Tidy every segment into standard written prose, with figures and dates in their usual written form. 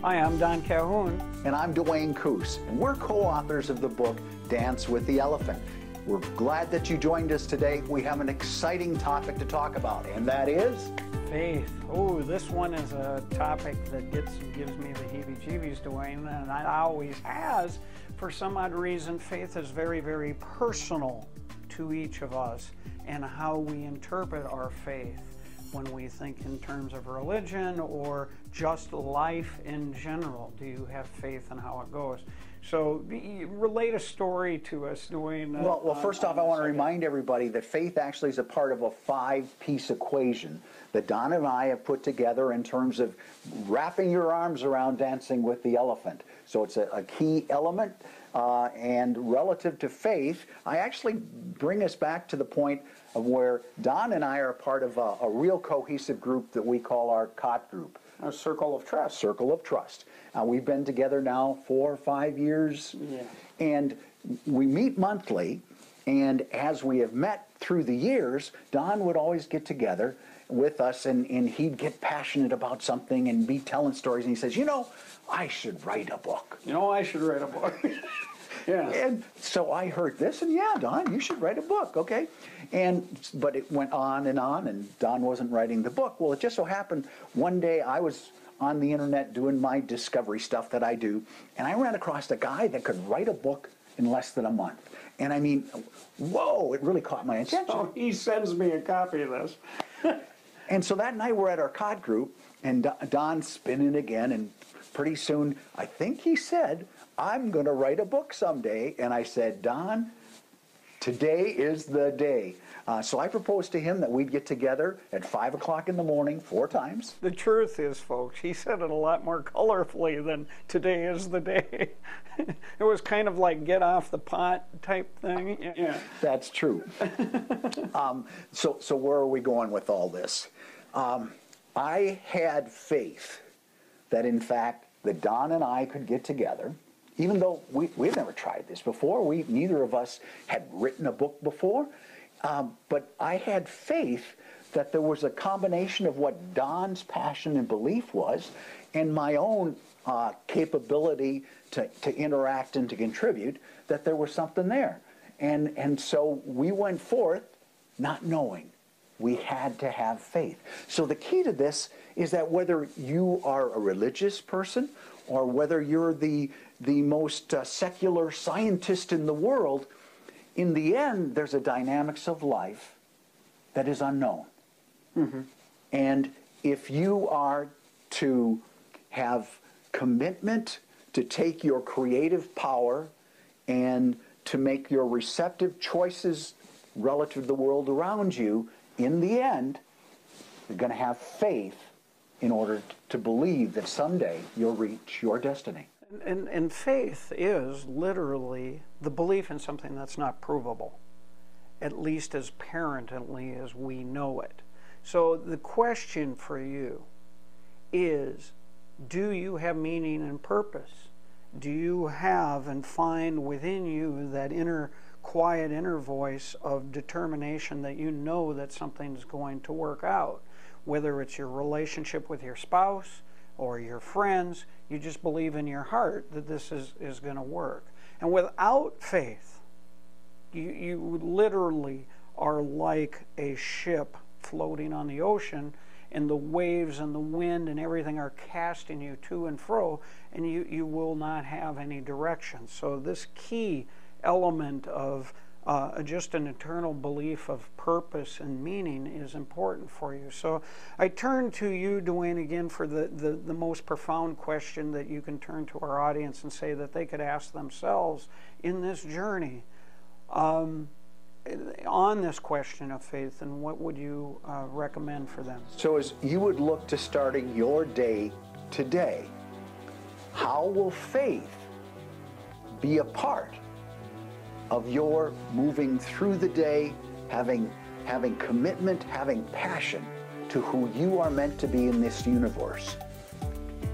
Hi, I'm Don Calhoun. And I'm Dwayne Coos, and we're co-authors of the book, Dance with the Elephant. We're glad that you joined us today. We have an exciting topic to talk about, and that is? Faith. Oh, this one is a topic that gives me the heebie-jeebies, Dwayne, and it always has. For some odd reason, faith is very, very personal to each of us, and how we interpret our faith when we think in terms of religion or just life in general. Do you have faith in how it goes? So relate a story to us, Dwayne. Well, first off, I want to remind everybody that faith actually is a part of a 5-piece equation that Don and I have put together in terms of wrapping your arms around dancing with the elephant. So it's a key element, and relative to faith, I actually bring us back to the point of where Don and I are part of a real cohesive group that we call our COT group. A circle of trust. Circle of trust. We've been together now 4 or 5 years, and we meet monthly, and as we have met through the years, Don would always get together with us, and he'd get passionate about something and be telling stories, and he says, you know, I should write a book. You know, I should write a book. Yeah. And so I heard this, and yeah, Don, you should write a book, okay? But it went on, and Don wasn't writing the book. Well, it just so happened one day I was on the internet doing my discovery stuff that I do, and I ran across a guy that could write a book in less than a month. And I mean, whoa, it really caught my attention. So he sends me a copy of this. And so that night we're at our COD group, and Don's spinning again, and pretty soon, I think he said, I'm going to write a book someday. And I said, Don, today is the day. So I proposed to him that we'd get together at 5 o'clock in the morning 4 times. The truth is, folks, he said it a lot more colorfully than today is the day. It was kind of like get off the pot type thing. Yeah. That's true. So where are we going with all this? I had faith that, in fact, that Don and I could get together. Even though we've never tried this before, neither of us had written a book before, but I had faith that there was a combination of what Don's passion and belief was and my own capability to interact and to contribute, that there was something there. And so we went forth not knowing. We had to have faith. So the key to this is that whether you are a religious person or whether you're the most secular scientist in the world, in the end, there's a dynamics of life that is unknown. Mm-hmm. And if you are to have commitment to take your creative power and to make your receptive choices relative to the world around you, in the end, you're going to have faith in order to believe that someday you'll reach your destiny. And faith is literally the belief in something that's not provable, at least as parentally as we know it. So the question for you is, do you have meaning and purpose? Do you have and find within you that inner quiet inner voice of determination that you know that something's going to work out? Whether it's your relationship with your spouse or your friends, you just believe in your heart that this is going to work. And without faith, you literally are like a ship floating on the ocean, and the waves and the wind and everything are casting you to and fro, and you will not have any direction. So this key element of just an eternal belief of purpose and meaning is important for you. So I turn to you, Dwayne, again for the most profound question that you can turn to our audience and say that they could ask themselves in this journey on this question of faith, and what would you recommend for them? So as you would look to starting your day today, how will faith be a part of your moving through the day, having commitment, having passion to who you are meant to be in this universe?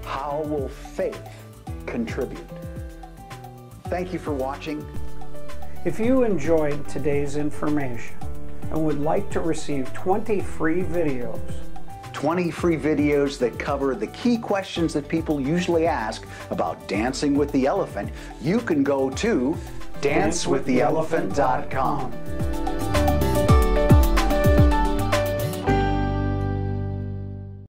How will faith contribute? Thank you for watching. If you enjoyed today's information and would like to receive 20 free videos, 20 free videos that cover the key questions that people usually ask about dancing with the elephant, you can go to dancewiththeelephant.com.